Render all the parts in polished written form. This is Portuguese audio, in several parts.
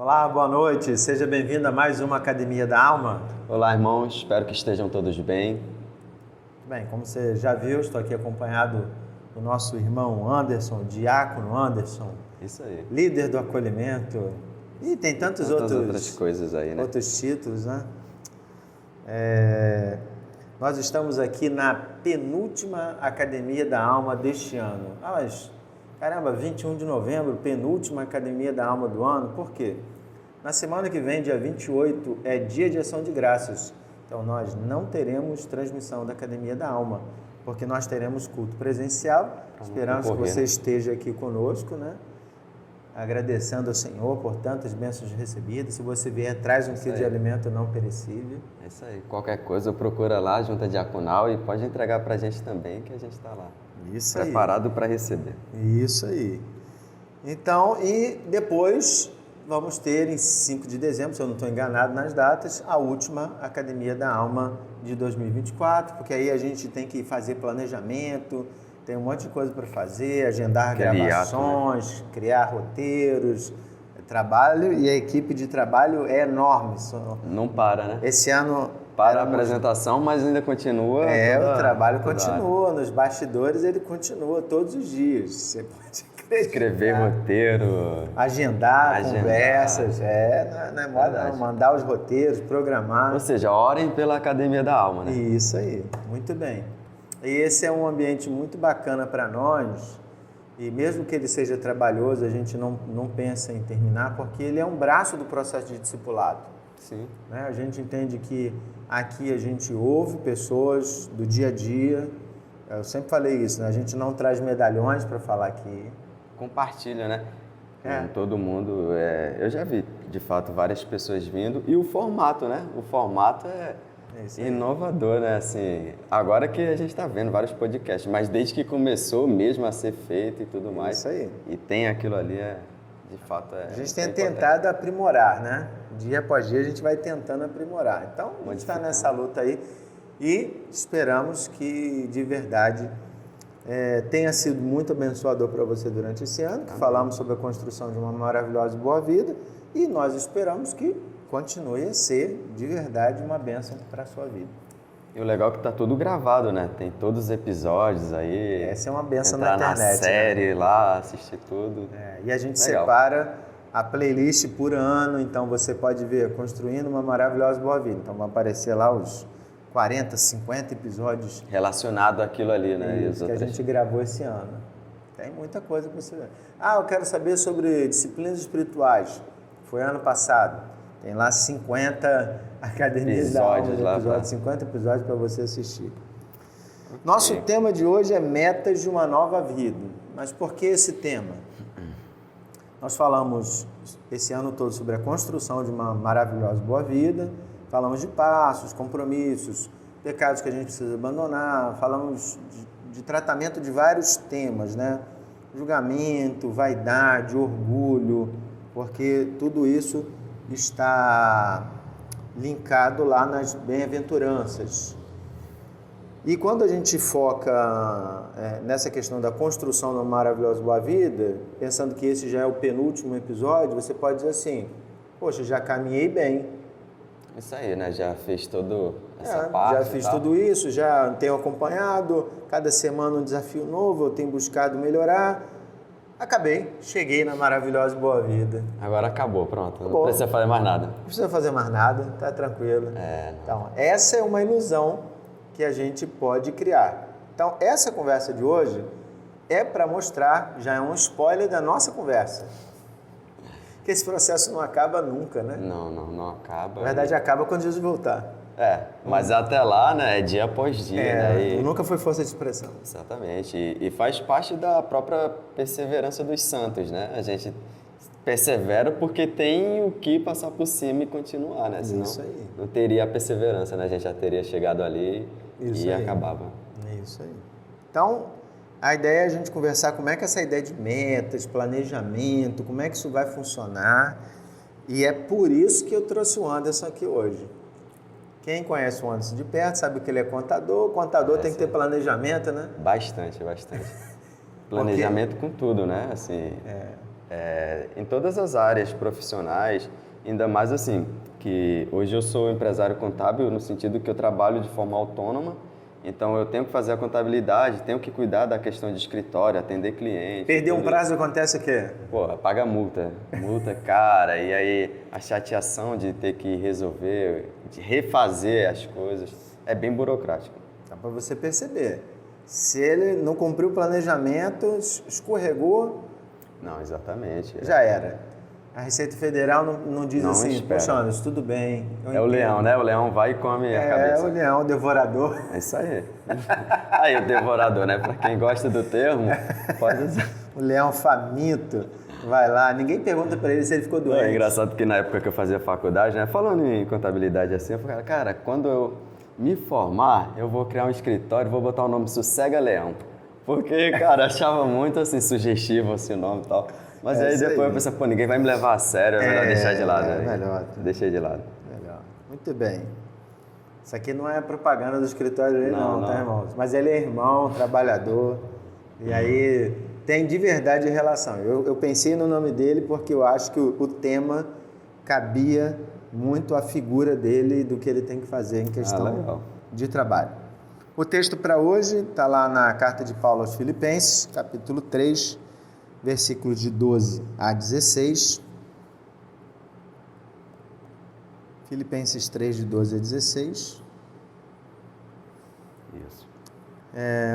Olá, boa noite. Seja bem-vindo a mais uma Academia da Alma. Olá, irmãos. Espero que estejam todos bem. Bem, como você já viu, estou aqui acompanhado do nosso irmão Anderson, diácono Anderson. Isso aí. Líder do acolhimento. E tem tantas outras coisas aí, né? Outros títulos, né? Nós estamos aqui na penúltima Academia da Alma deste ano. Mas, caramba, 21 de novembro, penúltima Academia da Alma do ano. Por quê? Na semana que vem, dia 28, é dia de ação de graças. Então, nós não teremos transmissão da Academia da Alma, porque nós teremos culto presencial. Esperamos que você esteja aqui conosco, né? Agradecendo ao Senhor por tantas bênçãos recebidas. Se você vier, traz um quilo de alimento não perecível. É isso aí. Qualquer coisa, procura lá, junta diaconal e pode entregar para a gente também, que a gente está lá. Isso aí. Preparado para receber. Isso aí. Então, e depois vamos ter em 5 de dezembro, se eu não estou enganado nas datas, a última Academia da Alma de 2024, porque aí a gente tem que fazer planejamento, tem um monte de coisa para fazer, agendar gravações, criar roteiros, trabalho, e a equipe de trabalho é enorme. Não para, né? Esse ano... Para a apresentação, mas ainda continua. O trabalho continua, nos bastidores ele continua todos os dias. Você pode escrever roteiro, agendar conversas, não é moda, mandar os roteiros, programar. Ou seja, orem pela Academia da Alma, né? Isso aí, muito bem. E esse é um ambiente muito bacana para nós, e mesmo que ele seja trabalhoso, a gente não pensa em terminar, porque ele é um braço do processo de discipulado. Sim. Né? A gente entende que aqui a gente ouve pessoas do dia a dia, eu sempre falei isso, né? A gente não traz medalhões para falar aqui. Compartilha, né? Com todo mundo. Eu já vi, de fato, várias pessoas vindo. E o formato, né? O formato é inovador, né? Assim, agora que a gente está vendo vários podcasts, mas desde que começou mesmo a ser feito e tudo mais. Isso aí. E tem aquilo ali, de fato, A gente tem tentado aprimorar, né? Dia após dia a gente vai tentando aprimorar. Então, a gente está nessa luta aí e esperamos que, de verdade, tenha sido muito abençoador para você durante esse ano, que falamos sobre a construção de uma maravilhosa e boa vida, e nós esperamos que continue a ser, de verdade, uma bênção para a sua vida. E o legal é que está tudo gravado, né? Tem todos os episódios aí. Essa é uma bênção na internet. Na série, né? Lá, assistir tudo. E a gente separa a playlist por ano, então você pode ver Construindo uma Maravilhosa Boa Vida. Então vai aparecer lá os 40, 50 episódios relacionado àquilo ali, né? Que a gente gravou esse ano. Tem muita coisa para você ver. Eu quero saber sobre disciplinas espirituais. Foi ano passado. Tem lá 50 academias da alma, 50 episódios para você assistir. Okay. Nosso tema de hoje é metas de uma nova vida. Mas por que esse tema? Nós falamos esse ano todo sobre a construção de uma maravilhosa boa vida. Falamos de passos, compromissos, pecados que a gente precisa abandonar. Falamos de tratamento de vários temas, né? Julgamento, vaidade, orgulho, porque tudo isso está linkado lá nas bem-aventuranças. E quando a gente foca nessa questão da construção da maravilhosa boa vida, pensando que esse já é o penúltimo episódio, você pode dizer assim, poxa, já caminhei bem. Isso aí, né? Já fez toda essa parte. Já fiz tudo isso, já tenho acompanhado, cada semana um desafio novo, eu tenho buscado melhorar. Acabei, cheguei na maravilhosa boa vida. Agora acabou, pronto. Não precisa fazer mais nada. Não precisa fazer mais nada, tá tranquilo. Então, essa é uma ilusão que a gente pode criar. Então, essa conversa de hoje é para mostrar, já é um spoiler da nossa conversa, que esse processo não acaba nunca, né? Não acaba. Na verdade, acaba quando Jesus voltar. Mas até lá, né, é dia após dia, né? Nunca foi força de expressão. Exatamente. E faz parte da própria perseverança dos santos, né? A gente persevera porque tem o que passar por cima e continuar, né? Senão Isso aí. Não teria a perseverança, né? A gente já teria chegado ali e acabava. Isso aí. Então, a ideia é a gente conversar como é que essa ideia de metas, planejamento, como é que isso vai funcionar. E é por isso que eu trouxe o Anderson aqui hoje. Quem conhece o Anderson de perto sabe que ele é contador. Contador tem que ter planejamento, né? Bastante. Planejamento com tudo, né? Assim, em todas as áreas profissionais, ainda mais assim, que hoje eu sou empresário contábil no sentido que eu trabalho de forma autônoma, então eu tenho que fazer a contabilidade, tenho que cuidar da questão de escritório, atender clientes. Perder um prazo acontece o quê? Pô, paga multa cara, e aí a chateação de ter que resolver, de refazer as coisas, é bem burocrático. Dá para você perceber. Se ele não cumpriu o planejamento, escorregou... Não, exatamente. Já era. A Receita Federal não diz não assim, espera. poxa, Anderson, tudo bem. O leão, né? O leão vai e come a cabeça. É o leão, o devorador. É isso aí. Aí o devorador, né? Pra quem gosta do termo, pode usar. O leão faminto, vai lá. Ninguém pergunta pra ele se ele ficou doente. É engraçado que na época que eu fazia faculdade, né? Falando em contabilidade assim, eu falei, cara, quando eu me formar, eu vou criar um escritório, vou botar o nome Sossega Leão. Porque, cara, achava muito assim, sugestivo assim, o nome e tal. Mas aí depois eu pensei, pô, ninguém vai me levar a sério, é melhor deixar de lado. Melhor. Deixei de lado. Melhor. Muito bem. Isso aqui não é propaganda do escritório dele, não, tá, irmãos? Mas ele é irmão, trabalhador, e aí tem de verdade relação. Eu pensei no nome dele porque eu acho que o tema cabia muito à figura dele e do que ele tem que fazer em questão de trabalho. O texto para hoje está lá na carta de Paulo aos Filipenses, capítulo 3, versículos de 12 a 16. Filipenses 3, de 12 a 16. Isso.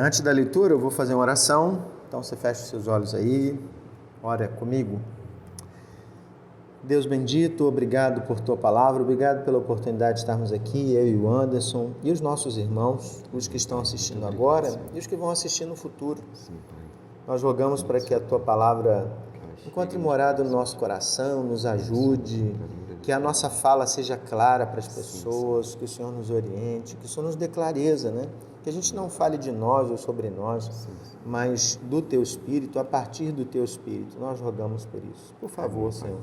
Antes da leitura, eu vou fazer uma oração. Então, você fecha os seus olhos aí. Ora comigo. Deus bendito, obrigado por Tua palavra. Obrigado pela oportunidade de estarmos aqui, eu e o Anderson, e os nossos irmãos, os que estão assistindo agora e os que vão assistir no futuro. Nós rogamos para que a Tua palavra encontre morada no nosso coração, nos ajude, que a nossa fala seja clara para as pessoas, que o Senhor nos oriente, que o Senhor nos dê clareza, né? Que a gente não fale de nós ou sobre nós, mas do Teu Espírito, a partir do Teu Espírito. Nós rogamos por isso. Por favor, Senhor,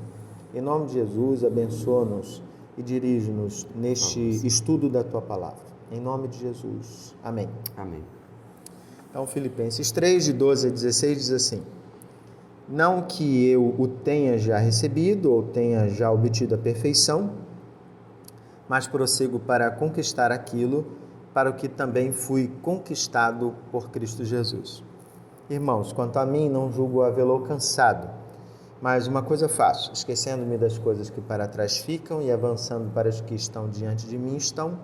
em nome de Jesus, abençoa-nos e dirige-nos neste estudo da Tua palavra. Em nome de Jesus. Amém. Amém. Então, Filipenses 3, de 12 a 16, diz assim: não que eu o tenha já recebido ou tenha já obtido a perfeição, mas prossigo para conquistar aquilo para o que também fui conquistado por Cristo Jesus. Irmãos, quanto a mim, não julgo havê-lo alcançado, mas uma coisa faço, esquecendo-me das coisas que para trás ficam e avançando para as que estão diante de mim estão,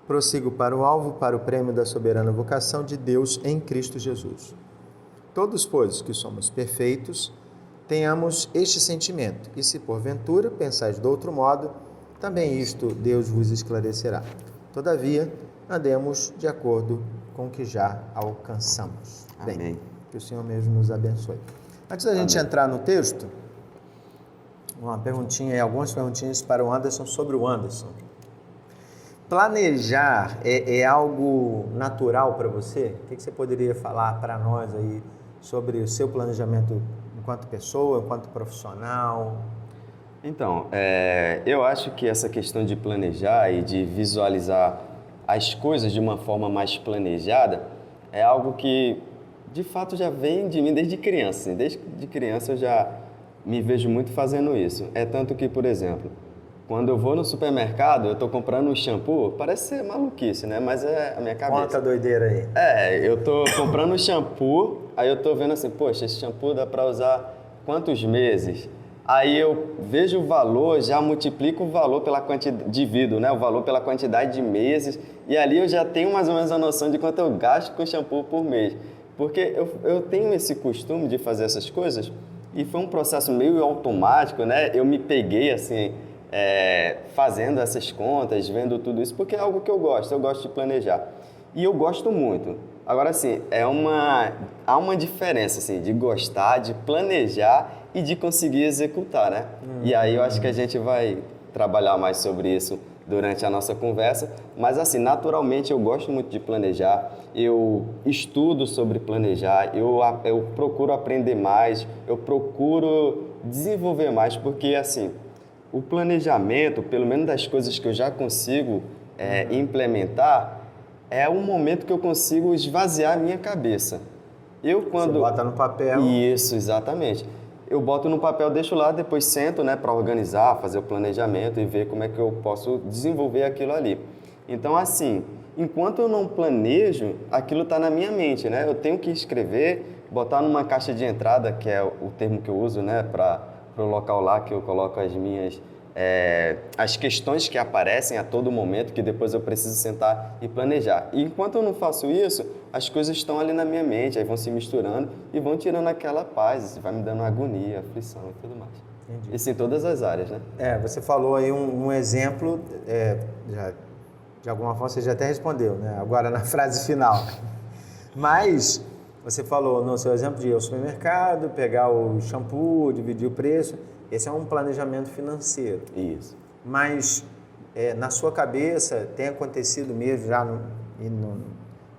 prossigo para o alvo, para o prêmio da soberana vocação de Deus em Cristo Jesus. Todos, pois, que somos perfeitos, tenhamos este sentimento, e se porventura pensais de outro modo, também isto Deus vos esclarecerá. Todavia, andemos de acordo com o que já alcançamos. Amém. Bem, que o Senhor mesmo nos abençoe. Antes da gente entrar no texto, algumas perguntinhas para o Anderson sobre o Anderson. Planejar é algo natural para você? O que você poderia falar para nós aí sobre o seu planejamento enquanto pessoa, enquanto profissional? Então, eu acho que essa questão de planejar e de visualizar as coisas de uma forma mais planejada é algo que, de fato, já vem de mim desde criança. Desde criança eu já me vejo muito fazendo isso. É tanto que, por exemplo, quando eu vou no supermercado, eu estou comprando um shampoo, parece ser maluquice, né? Mas é a minha cabeça. Conta a doideira aí. Eu estou comprando um shampoo, aí eu estou vendo assim, poxa, esse shampoo dá para usar quantos meses? Aí eu vejo o valor, já multiplico o valor pela quantidade, divido, né? O valor pela quantidade de meses, e ali eu já tenho mais ou menos a noção de quanto eu gasto com shampoo por mês. Porque eu tenho esse costume de fazer essas coisas, e foi um processo meio automático, né? Eu me peguei assim, fazendo essas contas, vendo tudo isso, porque é algo que eu gosto de planejar. E eu gosto muito. Agora, assim, há uma diferença, assim, de gostar, de planejar e de conseguir executar, né? E aí eu acho que a gente vai trabalhar mais sobre isso durante a nossa conversa, mas assim, naturalmente eu gosto muito de planejar, eu estudo sobre planejar, eu procuro aprender mais, eu procuro desenvolver mais, porque assim, o planejamento, pelo menos das coisas que eu já consigo implementar, é o momento que eu consigo esvaziar a minha cabeça. Você bota no papel. Isso, exatamente. Eu boto no papel, deixo lá, depois sento, né, para organizar, fazer o planejamento e ver como é que eu posso desenvolver aquilo ali. Então, assim, enquanto eu não planejo, aquilo está na minha mente, né? Eu tenho que escrever, botar numa caixa de entrada, que é o termo que eu uso, né, para o local lá que eu coloco as minhas... as questões que aparecem a todo momento, que depois eu preciso sentar e planejar. E enquanto eu não faço isso, as coisas estão ali na minha mente, aí vão se misturando e vão tirando aquela paz, vai me dando agonia, aflição e tudo mais. Entendi. Isso em todas as áreas, né? Você falou aí um exemplo, de alguma forma você já até respondeu, né? Agora na frase final. Mas você falou no seu exemplo de ir ao supermercado, pegar o shampoo, dividir o preço. Esse é um planejamento financeiro. Isso. Mas na sua cabeça tem acontecido mesmo, já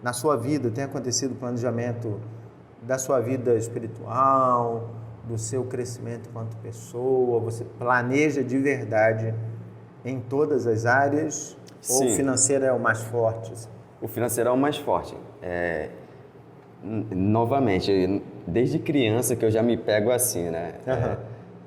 na sua vida, tem acontecido o planejamento da sua vida espiritual, do seu crescimento enquanto pessoa? Você planeja de verdade em todas as áreas? Sim. Ou o financeiro é o mais forte? O financeiro é o mais forte. Novamente, desde criança que eu já me pego assim, né?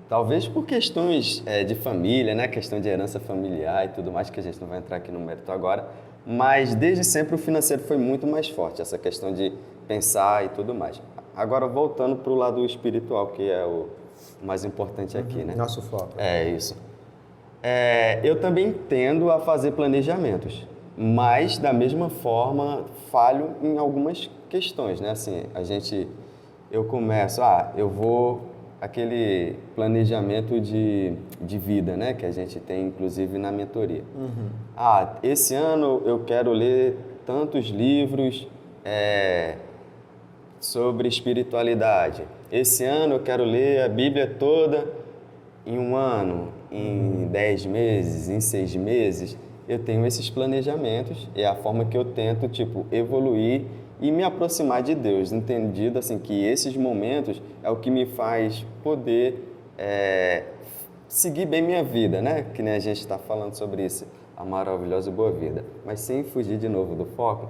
Talvez por questões de família, né? Questão de herança familiar e tudo mais, que a gente não vai entrar aqui no mérito agora, mas desde sempre o financeiro foi muito mais forte, essa questão de pensar e tudo mais. Agora, voltando para o lado espiritual, que é o mais importante aqui, né? Nosso foco. É isso. Eu também tendo a fazer planejamentos, mas da mesma forma falho em algumas questões, né? Assim, eu começo, eu vou... aquele planejamento de vida, né? Que a gente tem, inclusive, na mentoria. Esse ano eu quero ler tantos livros sobre espiritualidade. Esse ano eu quero ler a Bíblia toda em um ano, em 10 meses, em 6 meses. Eu tenho esses planejamentos, é a forma que eu tento, evoluir e me aproximar de Deus, entendido assim que esses momentos é o que me faz poder seguir bem minha vida, né? Que nem a gente está falando sobre isso, a maravilhosa e boa vida. Mas sem fugir de novo do foco,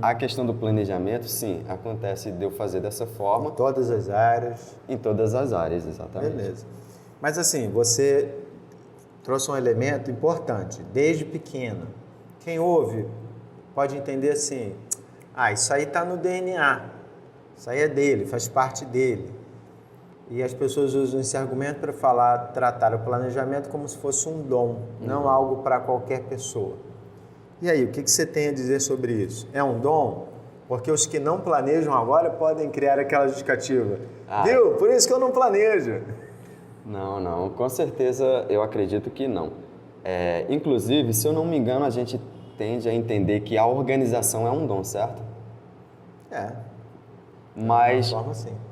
a questão do planejamento, sim, acontece de eu fazer dessa forma. Em todas as áreas. Em todas as áreas, exatamente. Beleza. Mas assim, você trouxe um elemento importante, desde pequeno. Quem ouve pode entender assim... isso aí está no DNA, isso aí é dele, faz parte dele. E as pessoas usam esse argumento para tratar o planejamento como se fosse um dom, não algo para qualquer pessoa. E aí, o que você tem a dizer sobre isso? É um dom? Porque os que não planejam agora podem criar aquela justificativa. Viu? Por isso que eu não planejo. Não, com certeza eu acredito que não. Inclusive, se eu não me engano, a gente tende a entender que a organização é um dom, certo? Mas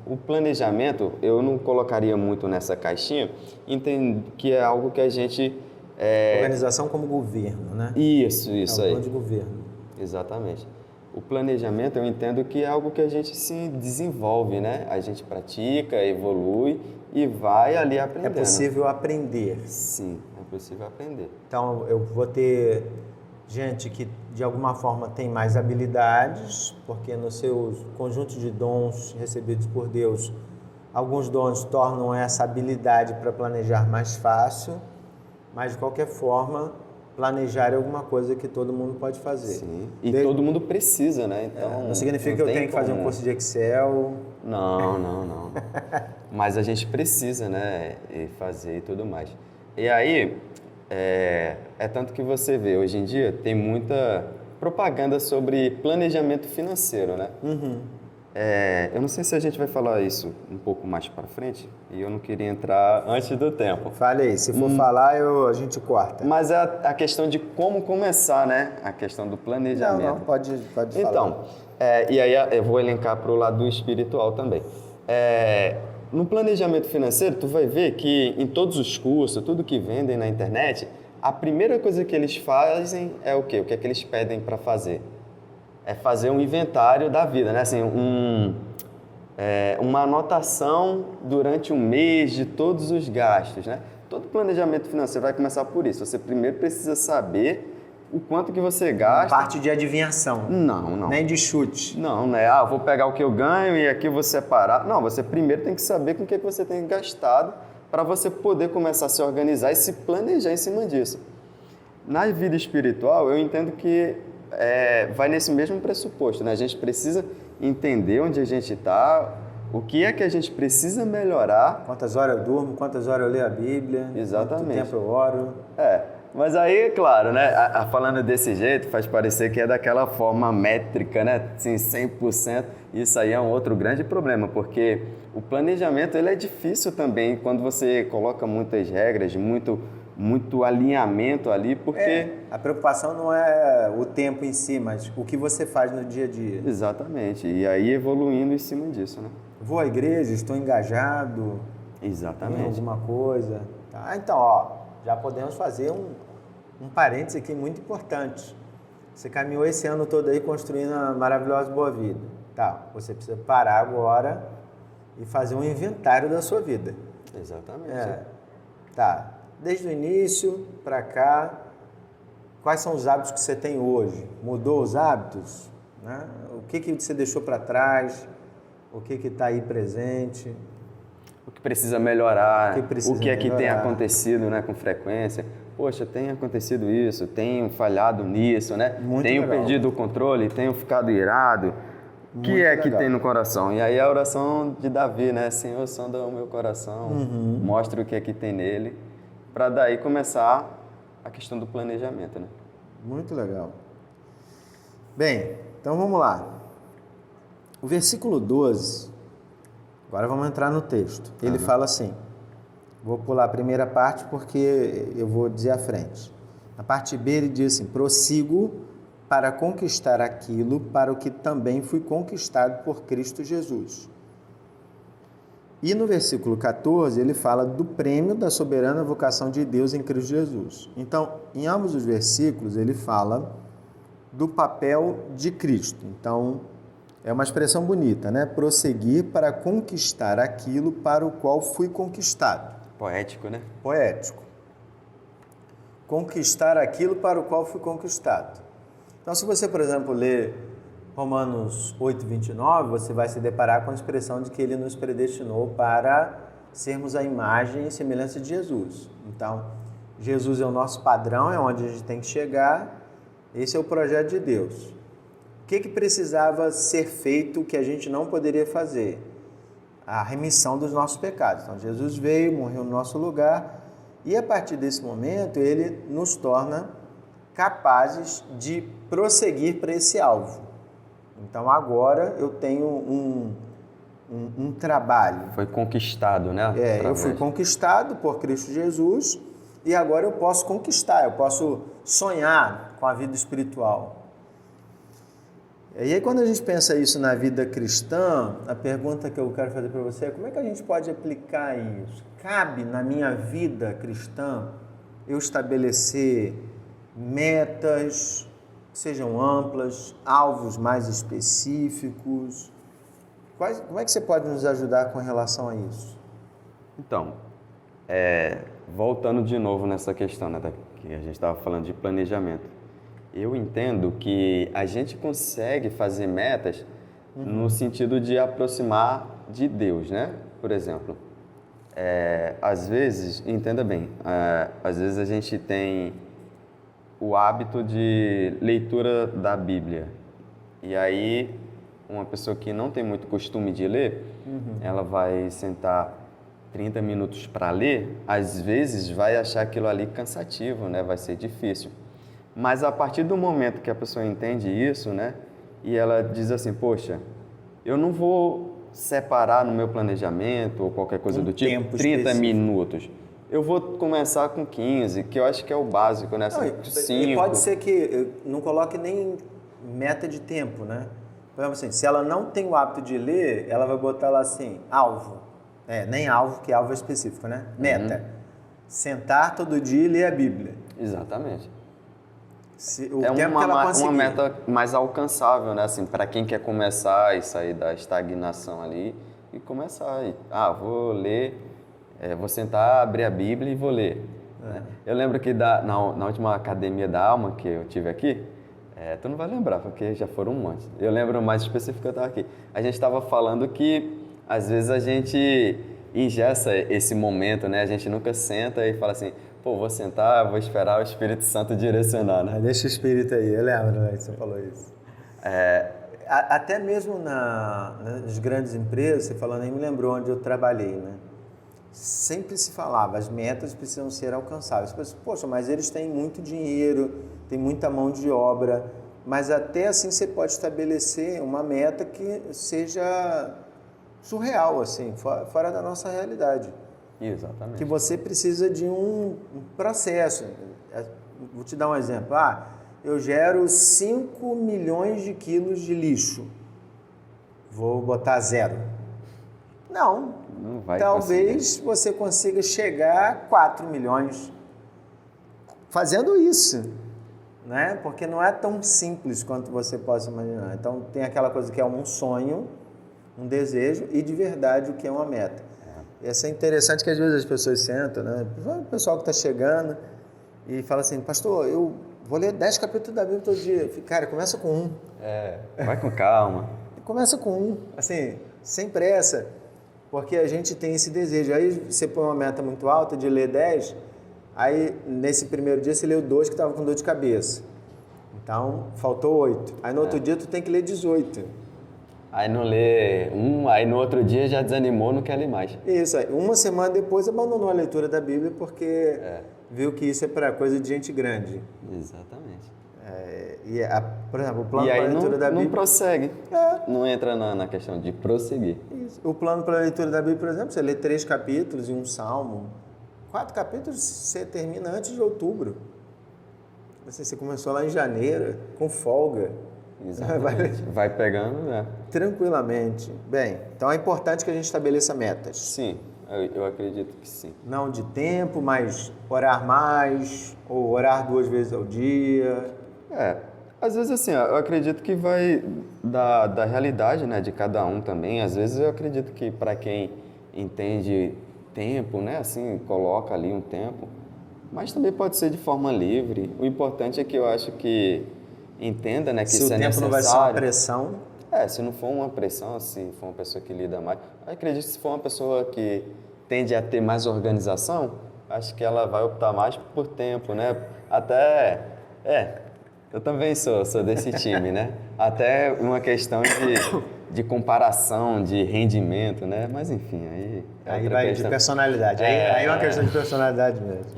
o planejamento, eu não colocaria muito nessa caixinha, entendo que é algo que a gente... Organização como governo, né? Isso aí. É um plano de governo. Exatamente. O planejamento, eu entendo que é algo que a gente se desenvolve, né? A gente pratica, evolui e vai ali aprendendo. É possível aprender. Sim, é possível aprender. Então, eu vou ter gente que, de alguma forma, tem mais habilidades, porque no seu conjunto de dons recebidos por Deus, alguns dons tornam essa habilidade para planejar mais fácil, mas, de qualquer forma, planejar é alguma coisa que todo mundo pode fazer. Sim, e todo mundo precisa, né? Então, não significa que eu tenho que fazer um curso de Excel. Não. Mas a gente precisa, né? E fazer e tudo mais. E aí, tanto que você vê, hoje em dia, tem muita propaganda sobre planejamento financeiro, né? Eu não sei se a gente vai falar isso um pouco mais para frente, e eu não queria entrar antes do tempo. Fale aí, se for falar, a gente corta. Mas é a questão de como começar, né? A questão do planejamento. Não, pode falar. Então, e aí eu vou elencar para o lado espiritual também. No planejamento financeiro, tu vai ver que em todos os cursos, tudo que vendem na internet, a primeira coisa que eles fazem é o quê? O que é que eles pedem para fazer? É fazer um inventário da vida, né? Assim, uma anotação durante um mês de todos os gastos, né? Todo planejamento financeiro vai começar por isso. Você primeiro precisa saber o quanto que você gasta. Parte de adivinhação. Não. Nem de chute. Não, né? Vou pegar o que eu ganho e aqui vou separar. Não, você primeiro tem que saber com o que você tem gastado para você poder começar a se organizar e se planejar em cima disso. Na vida espiritual, eu entendo que vai nesse mesmo pressuposto, né? A gente precisa entender onde a gente está, o que é que a gente precisa melhorar. Quantas horas eu durmo, quantas horas eu leio a Bíblia. Exatamente. Quanto tempo eu oro. Mas aí, claro, né? Falando desse jeito, faz parecer que é daquela forma métrica, né? Assim, 100%. Isso aí é um outro grande problema, porque o planejamento ele é difícil também quando você coloca muitas regras, muito alinhamento ali, porque... A preocupação não é o tempo em si, mas o que você faz no dia a dia. Exatamente. E aí evoluindo em cima disso, né? Vou à igreja, estou engajado. Exatamente. Em alguma coisa. Tá, então, já podemos fazer um parênteses aqui muito importante. Você caminhou esse ano todo aí construindo uma maravilhosa boa vida. Tá, você precisa parar agora e fazer um inventário da sua vida. Exatamente. Tá, desde o início para cá, quais são os hábitos que você tem hoje? Mudou os hábitos? Né? O que você deixou para trás? O que está aí presente? O que precisa melhorar, o que é que tem melhorar. Acontecido, né, com frequência. Poxa, tem acontecido isso, tenho falhado nisso, né? Tenho perdido o controle, tenho ficado irado. O que é que tem no coração? E aí a oração de Davi, né? Senhor, sonda o meu coração, mostra o que é que tem nele, para daí começar a questão do planejamento, né? Muito legal. Bem, então vamos lá. O versículo 12, agora vamos entrar no texto. Ele fala assim, vou pular a primeira parte porque eu vou dizer à frente. Na parte B ele diz assim, prossigo para conquistar aquilo para o que também fui conquistado por Cristo Jesus. E no versículo 14 ele fala do prêmio da soberana vocação de Deus em Cristo Jesus. Então, em ambos os versículos ele fala do papel de Cristo. Então, é uma expressão bonita, né? Prosseguir para conquistar aquilo para o qual fui conquistado. Poético, né? Poético. Conquistar aquilo para o qual fui conquistado. Então, se você, por exemplo, ler Romanos 8:29, você vai se deparar com a expressão de que ele nos predestinou para sermos a imagem e semelhança de Jesus. Então, Jesus é o nosso padrão, é onde a gente tem que chegar. Esse é o projeto de Deus. O que precisava ser feito que a gente não poderia fazer? A remissão dos nossos pecados. Então, Jesus veio, morreu no nosso lugar e, a partir desse momento, ele nos torna capazes de prosseguir para esse alvo. Então, agora eu tenho um trabalho. Foi conquistado, né? Eu fui conquistado por Cristo Jesus e agora eu posso conquistar, eu posso sonhar com a vida espiritual. E aí, quando a gente pensa isso na vida cristã, a pergunta que eu quero fazer para você é como é que a gente pode aplicar isso? Cabe na minha vida cristã eu estabelecer metas, sejam amplas, alvos mais específicos? Como é que você pode nos ajudar com relação a isso? Então, voltando de novo nessa questão, né, que a gente estava falando de planejamento. Eu entendo que a gente consegue fazer metas no sentido de aproximar de Deus, né? Por exemplo, às vezes, entenda bem, às vezes a gente tem o hábito de leitura da Bíblia. E aí, uma pessoa que não tem muito costume de ler, ela vai sentar 30 minutos para ler, às vezes vai achar aquilo ali cansativo, né? Vai ser difícil. Mas a partir do momento que a pessoa entende isso, né? E ela diz assim, poxa, eu não vou separar no meu planejamento ou qualquer coisa do tipo 30 minutos. Eu vou começar com 15, que eu acho que é o básico, né? 5. E pode ser que não coloque nem meta de tempo, né? Por exemplo, assim, se ela não tem o hábito de ler, ela vai botar lá assim, alvo. Nem alvo, que alvo é específico, né? Meta. Sentar todo dia e ler a Bíblia. Exatamente. Uma meta mais alcançável, né? Assim, para quem quer começar e sair da estagnação ali e começar. Vou ler, vou sentar, abrir a Bíblia e vou ler. Né? Eu lembro que na última Academia da Alma que eu tive aqui, tu não vai lembrar, porque já foram um monte. Eu lembro mais específico que eu estava aqui. A gente estava falando que, às vezes, a gente ingessa esse momento, né? A gente nunca senta e fala assim, pô, vou sentar, vou esperar o Espírito Santo direcionar, né? Deixa o Espírito aí, eu lembro, né, que você falou isso. Até mesmo nas grandes empresas, você falando aí, me lembrou onde eu trabalhei, né? Sempre se falava, as metas precisam ser alcançáveis. Você pensa, poxa, mas eles têm muito dinheiro, têm muita mão de obra, mas até assim você pode estabelecer uma meta que seja surreal, assim, fora da nossa realidade. Exatamente. Que você precisa de um processo. Vou te dar um exemplo. Eu gero 5 milhões de quilos de lixo. Vou botar 0. Não vai talvez conseguir. Você consiga chegar a 4 milhões fazendo isso, né? Porque não é tão simples quanto você possa imaginar. Então, tem aquela coisa que é um sonho, um desejo e, de verdade, o que é uma meta. Isso é interessante que, às vezes, as pessoas sentam, né? O pessoal que está chegando e fala assim, pastor, eu vou ler 10 capítulos da Bíblia todo dia. Cara, começa com 1. Vai com calma. Começa com 1, assim, sem pressa. Porque a gente tem esse desejo. Aí você põe uma meta muito alta de ler 10, aí nesse primeiro dia você leu 2 que estava com dor de cabeça. Então, faltou 8. Aí no outro dia tu tem que ler 18. Aí não lê 1, aí no outro dia já desanimou, não quer ler mais. Isso, aí uma semana depois abandonou a leitura da Bíblia porque viu que isso é para coisa de gente grande. Exatamente. Por exemplo, o plano para a leitura da Bíblia... não prossegue, não entra na questão de prosseguir. Isso. O plano para a leitura da Bíblia, por exemplo, você lê 3 capítulos e um salmo. 4 capítulos você termina antes de outubro. Você começou lá em janeiro, com folga. Exatamente. Vai pegando, né? Tranquilamente. Bem, então é importante que a gente estabeleça metas. Sim, eu acredito que sim. Não de tempo, mas orar mais, ou orar 2 vezes ao dia. Às vezes assim, eu acredito que vai da realidade, né, de cada um também. Às vezes eu acredito que para quem entende tempo, né, assim, coloca ali um tempo, mas também pode ser de forma livre. O importante é que eu acho que entenda, né, que isso é necessário. Se o tempo não vai ser uma pressão. Se não for uma pressão, se for uma pessoa que lida mais, eu acredito que se for uma pessoa que tende a ter mais organização, acho que ela vai optar mais por tempo, né? Até, eu também sou desse time, né? Até uma questão de comparação, de rendimento, né? Mas enfim, aí vai questão de personalidade, aí é uma questão de personalidade mesmo.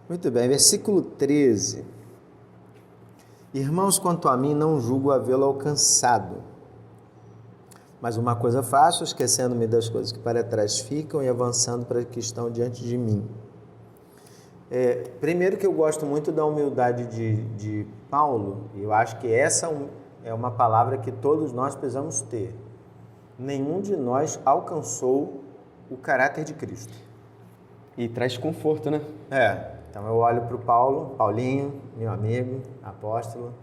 Muito bem, versículo 13. Irmãos, quanto a mim, não julgo havê-lo alcançado. Mas uma coisa faço, esquecendo-me das coisas que para trás ficam e avançando para as que estão diante de mim. Primeiro que eu gosto muito da humildade de Paulo, e eu acho que essa é uma palavra que todos nós precisamos ter. Nenhum de nós alcançou o caráter de Cristo. E traz conforto, né? Então eu olho para o Paulinho, meu amigo, apóstolo,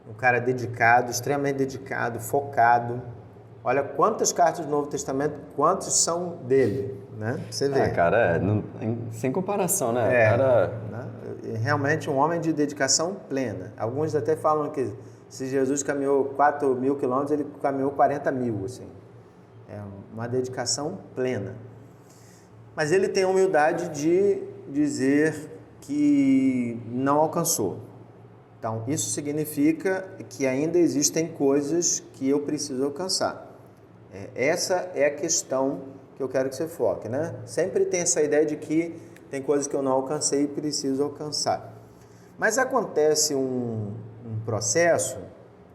um cara dedicado, extremamente dedicado, focado. Olha quantas cartas do Novo Testamento, quantos são dele, né? Você vê. Cara, sem comparação, né? Realmente um homem de dedicação plena. Alguns até falam que se Jesus caminhou 4.000 quilômetros, ele caminhou 40.000, assim. É uma dedicação plena. Mas ele tem a humildade de dizer que não alcançou. Então, isso significa que ainda existem coisas que eu preciso alcançar. Essa é a questão que eu quero que você foque, né? Sempre tem essa ideia de que tem coisas que eu não alcancei e preciso alcançar. Mas acontece um processo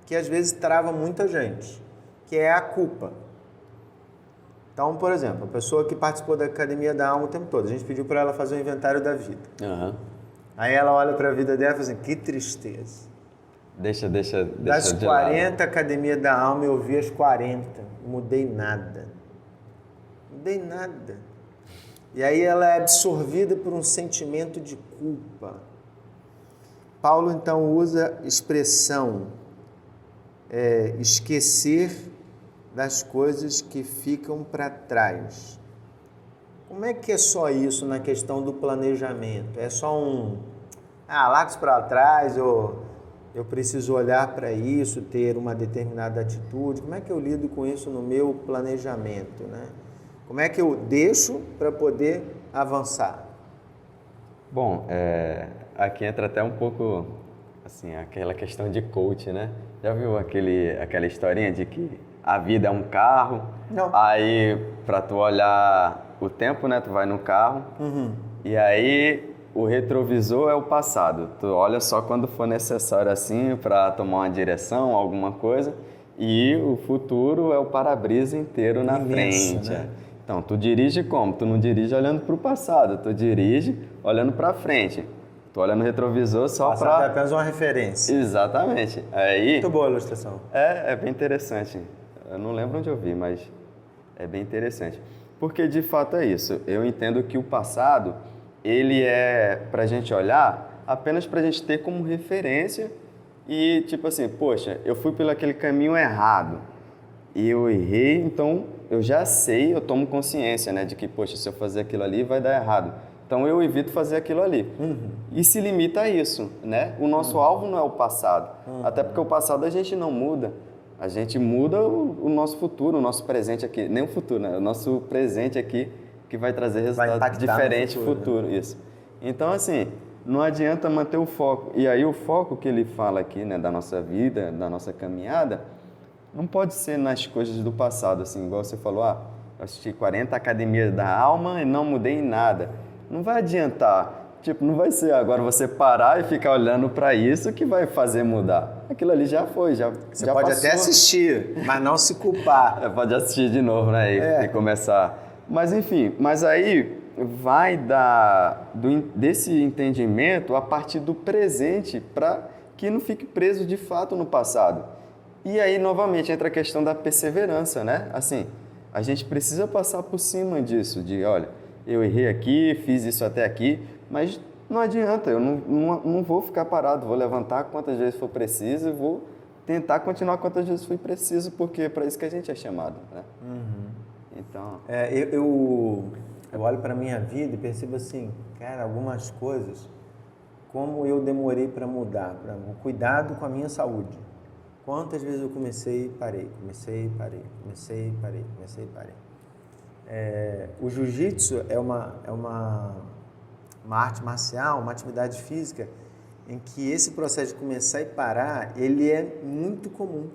que às vezes trava muita gente, que é a culpa. Então, por exemplo, a pessoa que participou da Academia da Alma o tempo todo, a gente pediu para ela fazer um inventário da vida. Aí ela olha para a vida dela e fala assim, que tristeza. Deixa das 40 Academia da Alma, eu vi as 40, não mudei nada. E aí ela é absorvida por um sentimento de culpa. Paulo, então, usa a expressão esquecer das coisas que ficam para trás. como é que é só isso na questão do planejamento? É só larga isso para trás, ou eu preciso olhar para isso, ter uma determinada atitude? Como é que eu lido com isso no meu planejamento, né? Como é que eu deixo para poder avançar? Bom, aqui entra até um pouco, assim, aquela questão de coach, né? Já viu aquela historinha de que a vida é um carro? Não. Aí, para tu olhar o tempo, né? Tu vai no carro, e aí o retrovisor é o passado. Tu olha só quando for necessário, assim, para tomar uma direção, alguma coisa, e o futuro é o para-brisa inteiro na frente. Né? Então, tu dirige como? Tu não dirige olhando para o passado, tu dirige olhando para frente. Tu olha no retrovisor só para... É apenas uma referência. Exatamente. Aí, muito boa a ilustração. É bem interessante. Eu não lembro onde eu vi, mas é bem interessante. Porque, de fato, é isso. Eu entendo que o passado, ele é para a gente olhar apenas para a gente ter como referência e, tipo assim, poxa, eu fui pelo aquele caminho errado e eu errei, então eu já sei, eu tomo consciência, né, de que, poxa, se eu fazer aquilo ali vai dar errado. Então eu evito fazer aquilo ali. E se limita a isso, né? O nosso alvo não é o passado. Até porque o passado a gente não muda. A gente muda o nosso futuro, o nosso presente aqui. Nem o futuro, né? O nosso presente aqui que vai trazer resultado diferente no futuro. Isso. Então, assim, não adianta manter o foco. E aí o foco que ele fala aqui, né, da nossa vida, da nossa caminhada, não pode ser nas coisas do passado, assim, igual você falou, eu assisti 40 academias da alma e não mudei em nada. Não vai adiantar. Tipo, não vai ser agora você parar e ficar olhando para isso que vai fazer mudar. Aquilo ali já foi, já Você já pode passou. até assistir, mas não se culpar. Pode assistir de novo, né? E começar. Mas enfim, mas aí vai desse entendimento a partir do presente para que não fique preso de fato no passado. E aí, novamente, entra a questão da perseverança, né? Assim, a gente precisa passar por cima disso, de, olha, eu errei aqui, fiz isso até aqui, mas não adianta, eu não vou ficar parado, vou levantar quantas vezes for preciso e vou tentar continuar quantas vezes for preciso, porque é para isso que a gente é chamado, né? Então... Eu olho para a minha vida e percebo assim, cara, algumas coisas, como eu demorei para mudar, o cuidado com a minha saúde. Quantas vezes eu comecei e parei, comecei e parei, comecei e parei, comecei e parei. O jiu-jitsu é uma arte marcial, uma atividade física em que esse processo de começar e parar, ele é muito comum,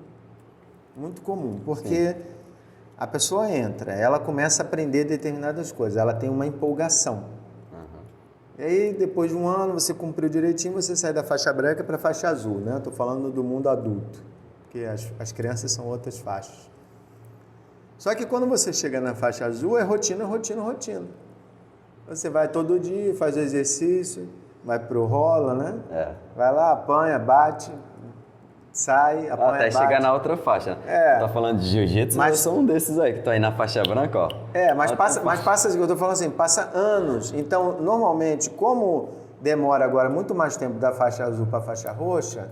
porque a pessoa entra, ela começa a aprender determinadas coisas, ela tem uma empolgação. E aí, depois de um ano, você cumpriu direitinho, você sai da faixa branca para a faixa azul, né? Estou falando do mundo adulto, porque as crianças são outras faixas. Só que quando você chega na faixa azul, é rotina, rotina, rotina. Você vai todo dia, faz o exercício, vai pro rola, né? Vai lá, apanha, bate, sai, apanha, até bate. chegar na outra faixa. Tá falando de jiu-jitsu, mas eu sou um desses aí, que tô aí na faixa branca, ó. Mas passa, eu tô falando assim, passa anos. Então, normalmente, como demora agora muito mais tempo da faixa azul para a faixa roxa,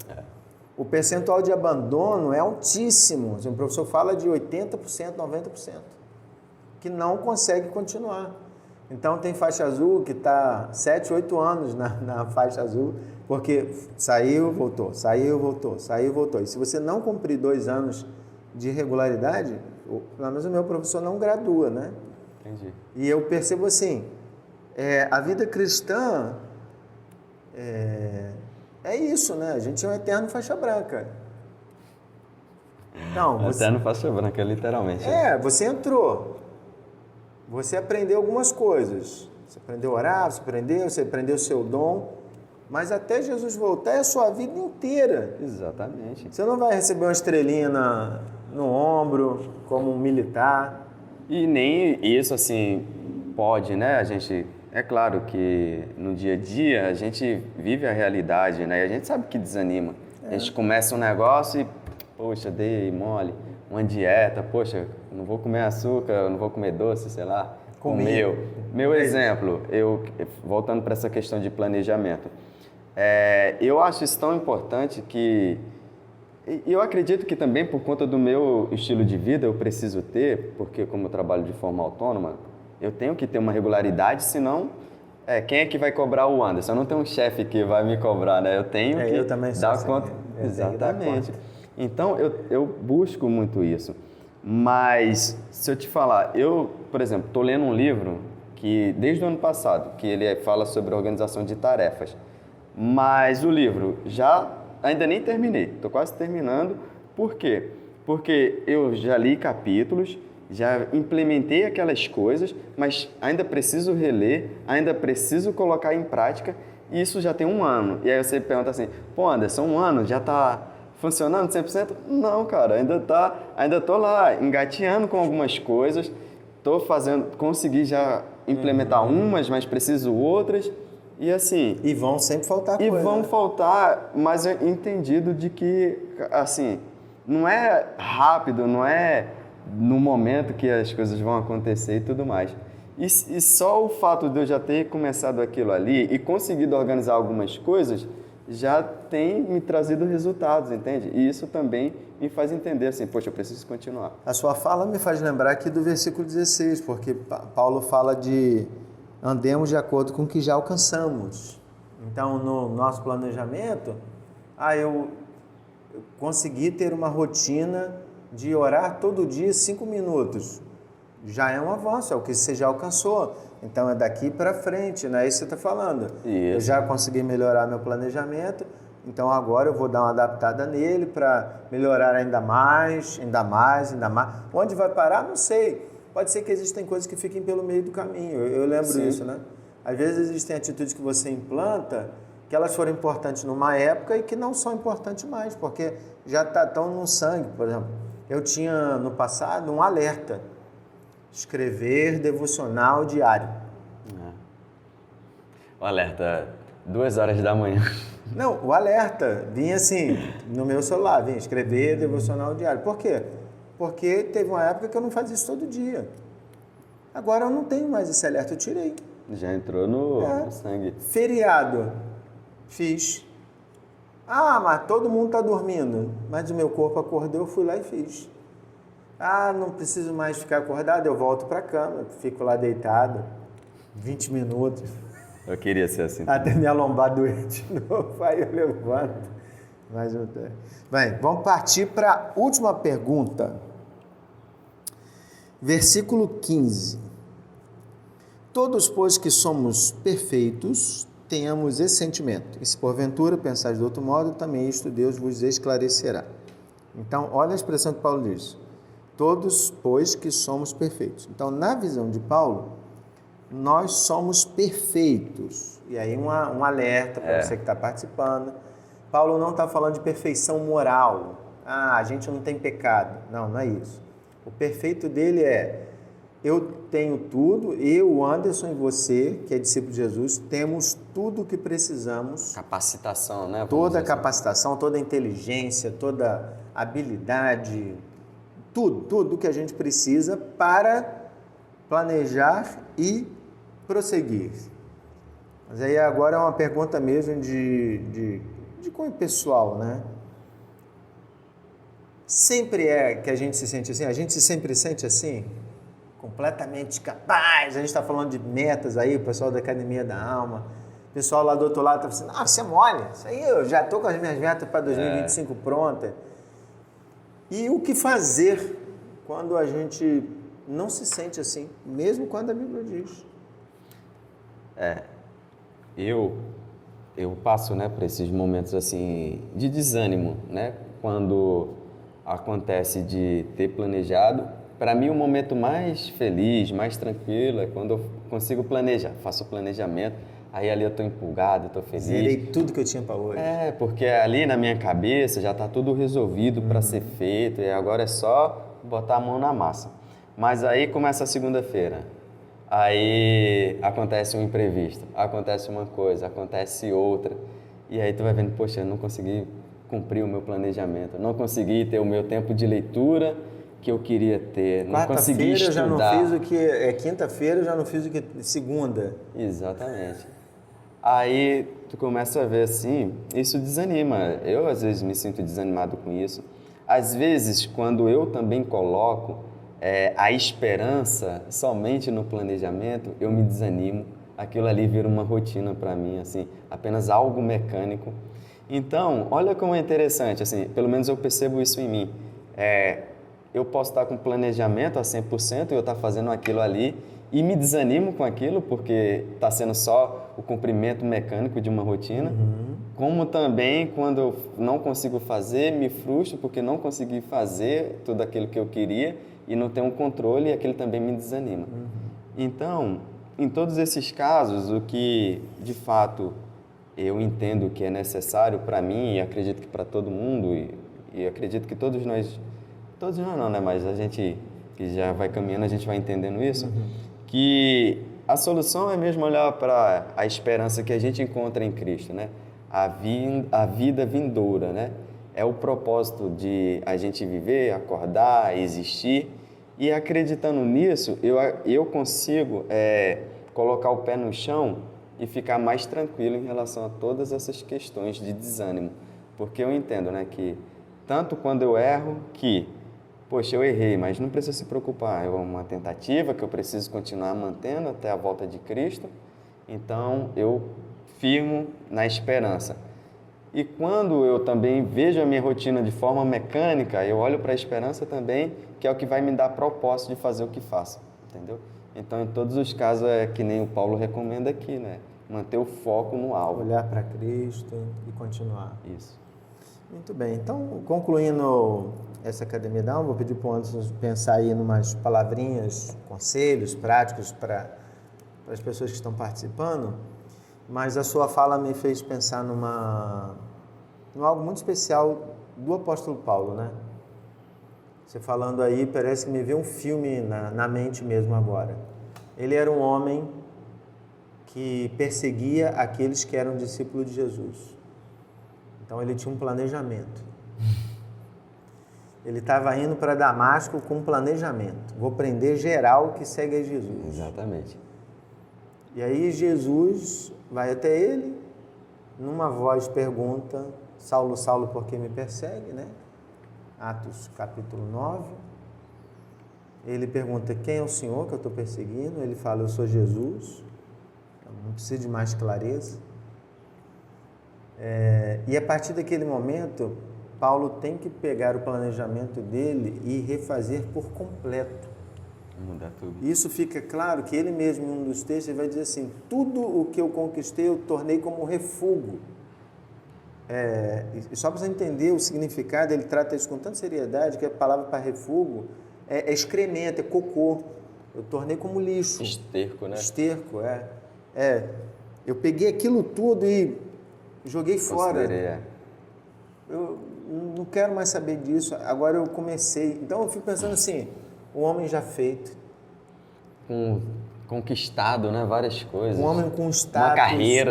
o percentual de abandono é altíssimo. O professor fala de 80%, 90%, que não consegue continuar. Então, tem faixa azul que está 7, 8 anos na faixa azul, porque saiu, voltou, saiu, voltou, saiu, voltou. E se você não cumprir 2 anos de regularidade, pelo menos o meu professor não gradua, né? Entendi. E eu percebo assim, a vida cristã é isso, né? A gente é um eterno faixa branca. Então, eterno faixa branca, literalmente. Você entrou. Você aprendeu algumas coisas. Você aprendeu a orar, você aprendeu o seu dom. Mas até Jesus voltar é a sua vida inteira. Exatamente. Você não vai receber uma estrelinha no ombro, como um militar. E nem isso, assim, pode, né? A gente... É claro que no dia a dia a gente vive a realidade, né? E a gente sabe que desanima. A gente começa um negócio e, poxa, dei mole. Uma dieta, poxa, não vou comer açúcar, não vou comer doce, sei lá. Meu exemplo, voltando para essa questão de planejamento. Eu acho isso tão importante que... E eu acredito que também por conta do meu estilo de vida eu preciso ter, porque como eu trabalho de forma autônoma, Eu tenho que ter uma regularidade, senão quem é que vai cobrar o Anderson? Eu não tenho um chefe que vai me cobrar, né? Eu tenho que eu também dar conta. Exatamente. Então, eu busco muito isso. Mas, se eu te falar, eu, por exemplo, estou lendo um livro que, desde o ano passado, que ele fala sobre organização de tarefas. Mas o livro ainda nem terminei, estou quase terminando. Por quê? Porque eu já li capítulos, já implementei aquelas coisas, mas ainda preciso reler, ainda preciso colocar em prática, e isso já tem 1 ano. E aí você pergunta assim, pô, Anderson, 1 ano já está funcionando 100%? Não, cara, ainda estou lá, engateando com algumas coisas, consegui já implementar umas, mas preciso outras, e assim... E vão sempre faltar coisas. E vão faltar, mas eu entendido de que, assim, não é rápido, não é no momento que as coisas vão acontecer e tudo mais. E só o fato de eu já ter começado aquilo ali e conseguido organizar algumas coisas já tem me trazido resultados, entende? E isso também me faz entender assim, poxa, eu preciso continuar. A sua fala me faz lembrar aqui do versículo 16, porque Paulo fala de andemos de acordo com o que já alcançamos. Então, no nosso planejamento, eu consegui ter uma rotina de orar todo dia 5 minutos. Já é um avanço, é o que você já alcançou. Então, é daqui para frente, não é isso que você está falando. Isso. Eu já consegui melhorar meu planejamento, então agora eu vou dar uma adaptada nele para melhorar ainda mais, ainda mais, ainda mais. Onde vai parar, não sei. Pode ser que existem coisas que fiquem pelo meio do caminho, eu lembro disso, né? Às vezes existem atitudes que você implanta, que elas foram importantes numa época e que não são importantes mais, porque já estão no sangue. Por exemplo, eu tinha no passado um alerta, escrever devocional diário. O alerta, 2h da manhã. Não, o alerta vinha assim, no meu celular, vinha escrever devocional diário. Por quê? Porque teve uma época que eu não fazia isso todo dia. Agora eu não tenho mais esse alerta, eu tirei. Já entrou no sangue. Feriado, fiz. Mas todo mundo está dormindo. Mas o meu corpo acordou, eu fui lá e fiz. Não preciso mais ficar acordado, eu volto para a cama, fico lá deitado, 20 minutos. Eu queria ser assim. Até minha lombar doer de novo, aí eu levanto. Mas não tem. Bem, vamos partir para a última pergunta. Versículo 15. Todos, pois, que somos perfeitos, tenhamos esse sentimento. E se porventura pensais de outro modo, também isto Deus vos esclarecerá. Então, olha a expressão que Paulo diz. Todos, pois, que somos perfeitos. Então, na visão de Paulo, nós somos perfeitos. E aí um alerta para você que está participando. Paulo não está falando de perfeição moral. A gente não tem pecado. Não é isso. O perfeito dele eu tenho tudo, eu, Anderson e você, que é discípulo de Jesus, temos tudo o que precisamos. Capacitação, né? Toda a capacitação, toda a inteligência, toda a habilidade, tudo que a gente precisa para planejar e prosseguir. Mas aí agora é uma pergunta mesmo de cunho pessoal, né? Sempre é que a gente se sente assim? A gente se sempre sente assim? Completamente capaz. A gente está falando de metas aí, o pessoal da Academia da Alma. O pessoal lá do outro lado está falando, você é mole. Isso aí eu já estou com as minhas metas para 2025 prontas. E o que fazer quando a gente não se sente assim, mesmo quando a Bíblia diz? Eu passo, né, por esses momentos assim de desânimo, né? Quando acontece de ter planejado. Para mim, o momento mais feliz, mais tranquilo é quando eu consigo planejar, faço o planejamento, aí ali eu estou empolgado, estou feliz. Zerei tudo que eu tinha para hoje. Porque ali na minha cabeça já está tudo resolvido para ser feito e agora é só botar a mão na massa. Mas aí começa a segunda-feira, aí acontece um imprevisto, acontece uma coisa, acontece outra, e aí tu vai vendo, poxa, eu não consegui cumprir o meu planejamento, não consegui ter o meu tempo de leitura que eu queria ter, não consegui estudar. Quarta-feira eu já não fiz o que quinta-feira eu já não fiz o que segunda. Exatamente. Aí tu começa a ver assim, isso desanima. Eu às vezes me sinto desanimado com isso. Às vezes, quando eu também coloco a esperança somente no planejamento, eu me desanimo. Aquilo ali vira uma rotina para mim, assim, apenas algo mecânico. Então, olha como é interessante, assim, pelo menos eu percebo isso em mim. Eu posso estar com planejamento a 100% e eu estar fazendo aquilo ali e me desanimo com aquilo porque está sendo só o cumprimento mecânico de uma rotina. Como também, quando eu não consigo fazer, me frustro porque não consegui fazer tudo aquilo que eu queria e não tenho um controle e aquilo também me desanima. Então, em todos esses casos, o que de fato eu entendo que é necessário para mim e acredito que para todo mundo e acredito que todos nós não, né? Mas a gente que já vai caminhando, a gente vai entendendo isso, que a solução é mesmo olhar para a esperança que a gente encontra em Cristo, né? A vida vindoura, né? É o propósito de a gente viver, acordar, existir, e acreditando nisso, eu consigo colocar o pé no chão e ficar mais tranquilo em relação a todas essas questões de desânimo, porque eu entendo, né, que tanto quando eu erro, poxa, eu errei, mas não precisa se preocupar, é uma tentativa que eu preciso continuar mantendo até a volta de Cristo, então eu firmo na esperança. E quando eu também vejo a minha rotina de forma mecânica, eu olho para a esperança também, que é o que vai me dar propósito de fazer o que faço, entendeu? Então, em todos os casos, é que nem o Paulo recomenda aqui, né? Manter o foco no alvo. Olhar para Cristo e continuar. Isso. Muito bem. Então, concluindo essa Academia da Alma, vou pedir para o Anderson pensar aí em umas palavrinhas, conselhos práticos para as pessoas que estão participando, mas a sua fala me fez pensar em algo muito especial do apóstolo Paulo, né? Você falando aí, parece que me veio um filme na mente mesmo agora. Ele era um homem que perseguia aqueles que eram discípulos de Jesus. Então ele tinha um planejamento. Ele estava indo para Damasco com um planejamento. Vou prender geral que segue a Jesus. Exatamente. E aí Jesus vai até ele, numa voz pergunta, Saulo, Saulo, por que me persegue, né? Atos capítulo 9. Ele pergunta, quem é o Senhor que eu estou perseguindo? Ele fala, eu sou Jesus. Não precisa de mais clareza. E a partir daquele momento, Paulo tem que pegar o planejamento dele e refazer por completo. Mudar tudo. Isso fica claro que ele mesmo, em um dos textos, ele vai dizer assim, tudo o que eu conquistei, eu tornei como refúgio. E só para você entender o significado, ele trata isso com tanta seriedade, que a palavra para refúgio é excremento, é cocô. Eu tornei como lixo. Esterco, né? Esterco, eu peguei aquilo tudo e joguei fora. Eu não quero mais saber disso, agora eu comecei. Então eu fico pensando assim, o homem já feito. Conquistado, né? Várias coisas. Um homem com status,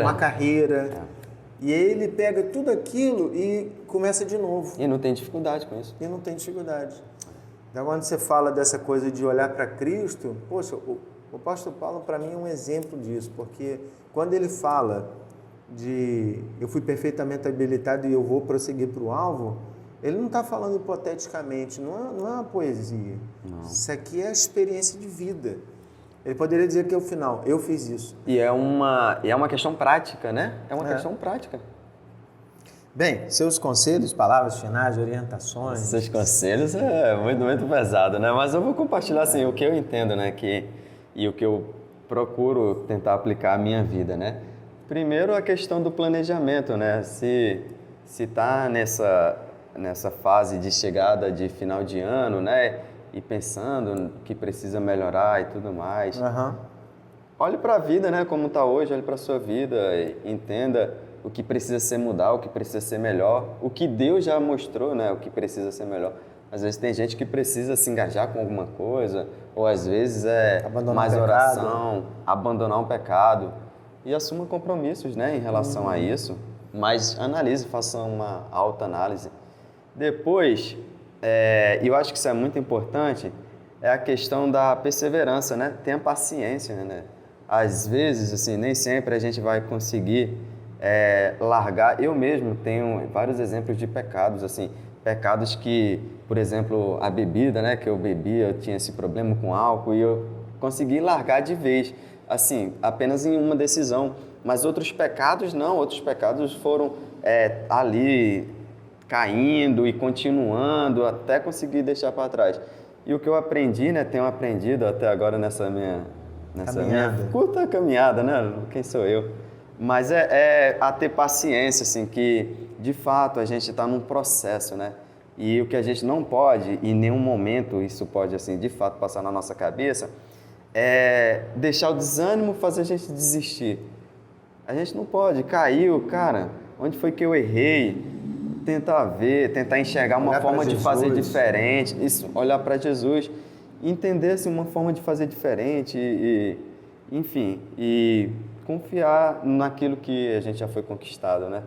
uma carreira. E ele pega tudo aquilo e começa de novo. E não tem dificuldade com isso. Então, quando você fala dessa coisa de olhar para Cristo, poxa, o apóstolo Paulo, para mim, é um exemplo disso, porque quando ele fala de eu fui perfeitamente habilitado e eu vou prosseguir para o alvo, ele não está falando hipoteticamente, não é uma poesia. Não. Isso aqui é a experiência de vida. Ele poderia dizer que ao final, eu fiz isso. E é uma questão prática, né? É uma questão prática. Bem, seus conselhos, palavras finais, orientações... Seus conselhos é muito, muito pesado, né? Mas eu vou compartilhar, assim, o que eu entendo, né? E o que eu procuro tentar aplicar à minha vida, né? Primeiro, a questão do planejamento, né? Se tá nessa fase de chegada de final de ano, né? E pensando que precisa melhorar e tudo mais. Olhe para a vida, né? Como está hoje, olhe para a sua vida, entenda o que precisa ser mudar, o que precisa ser melhor, o que Deus já mostrou, né? O que precisa ser melhor. Às vezes tem gente que precisa se engajar com alguma coisa, ou às vezes mais oração, abandonar um pecado. E assuma compromissos, né? Em relação a isso. Mas analise, faça uma autoanálise. Depois... eu acho que isso é muito importante, é a questão da perseverança, né? Tenha paciência, né? Às vezes, assim, nem sempre a gente vai conseguir largar. Eu mesmo tenho vários exemplos de pecados, assim, pecados que, por exemplo, a bebida, né, que eu bebia, eu tinha esse problema com álcool e eu consegui largar de vez, assim, apenas em uma decisão. Mas outros pecados não, outros pecados foram ali caindo e continuando até conseguir deixar para trás. E o que eu aprendi, né, tenho aprendido até agora nessa minha curta caminhada, né, quem sou eu? Mas a ter paciência, assim, que de fato a gente está num processo, né? E o que a gente não pode, em nenhum momento isso pode, assim, de fato passar na nossa cabeça, é deixar o desânimo fazer a gente desistir. A gente não pode, caiu, cara, onde foi que eu errei? Tentar ver, tentar enxergar uma forma de fazer diferente, isso, olhar para Jesus, entender assim, uma forma de fazer diferente enfim, e confiar naquilo que a gente já foi conquistado, né?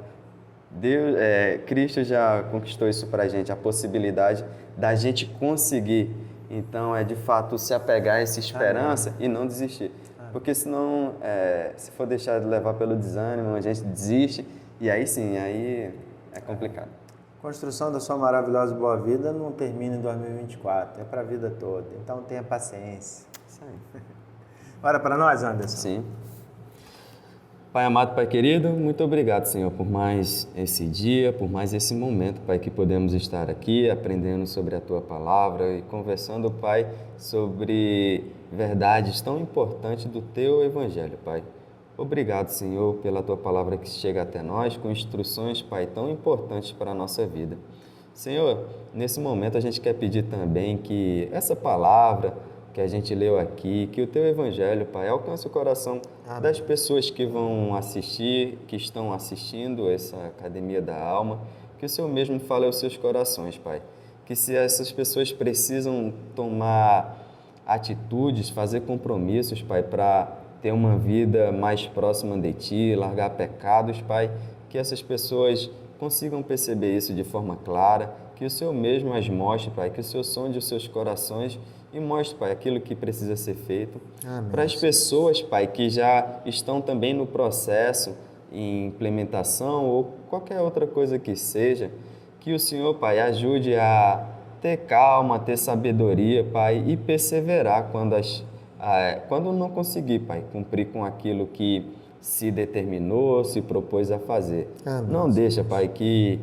Cristo já conquistou isso para a gente, a possibilidade da gente conseguir. Então, de fato se apegar a essa esperança e não desistir. Porque senão, se for deixar de levar pelo desânimo, a gente desiste e aí sim, aí é complicado. A construção da sua maravilhosa boa vida não termina em 2024, é para a vida toda. Então tenha paciência. Isso aí. Ora para nós, Anderson. Sim. Pai amado, Pai querido, muito obrigado, Senhor, por mais esse dia, por mais esse momento, Pai, que podemos estar aqui aprendendo sobre a Tua Palavra e conversando, Pai, sobre verdades tão importantes do Teu Evangelho, Pai. Obrigado, Senhor, pela Tua Palavra que chega até nós com instruções, Pai, tão importantes para a nossa vida. Senhor, nesse momento a gente quer pedir também que essa palavra que a gente leu aqui, que o Teu Evangelho, Pai, alcance o coração das pessoas que vão assistir, que estão assistindo essa Academia da Alma, que o Senhor mesmo fale aos seus corações, Pai. Que se essas pessoas precisam tomar atitudes, fazer compromissos, Pai, para ter uma vida mais próxima de Ti, largar pecados, Pai, que essas pessoas consigam perceber isso de forma clara, que o Senhor mesmo as mostre, Pai, que o Senhor sonde os seus corações e mostre, Pai, aquilo que precisa ser feito. Para as pessoas, Pai, que já estão também no processo, em implementação ou qualquer outra coisa que seja, que o Senhor, Pai, ajude a ter calma, ter sabedoria, Pai, e perseverar quando não conseguir, Pai, cumprir com aquilo que se determinou, se propôs a fazer. Não deixa, Pai, que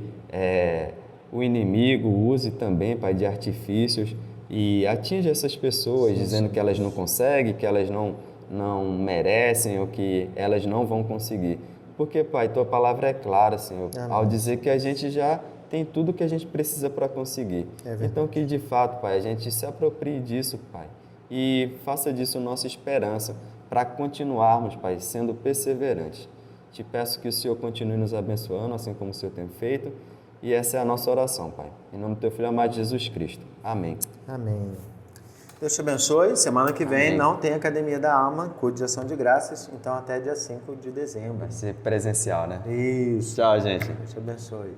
o inimigo use também, Pai, de artifícios e atinja essas pessoas, dizendo que elas não conseguem, que elas não merecem ou que elas não vão conseguir. Porque, Pai, Tua palavra é clara, Senhor, ao dizer que a gente já tem tudo que a gente precisa para conseguir. Então, que de fato, Pai, a gente se aproprie disso, Pai, e faça disso nossa esperança para continuarmos, Pai, sendo perseverantes. Te peço que o Senhor continue nos abençoando, assim como o Senhor tem feito, e essa é a nossa oração, Pai. Em nome do Teu Filho amado Jesus Cristo. Amém. Amém. Deus te abençoe. Semana que vem não tem Academia da Alma, culto de ação de graças, então até dia 5 de dezembro. Vai ser presencial, né? Isso. Tchau, gente. Deus te abençoe.